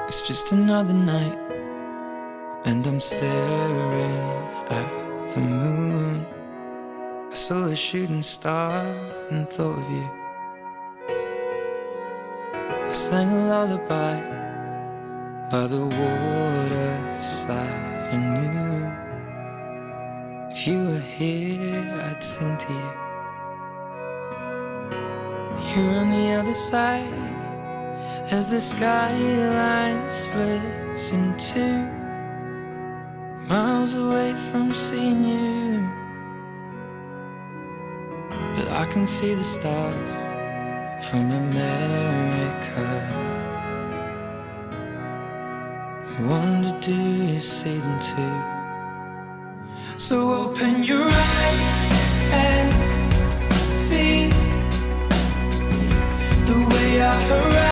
It's just another night, and I'm staring at the moon. I saw a shooting star and thought of you. I sang a lullaby by the waterside and knew if you were here, I'd sing to you. You're on the other side as the skyline splits in two, miles away from seeing you. But I can see the stars from America. I wonder, do you see them too? So open your eyes and see the way I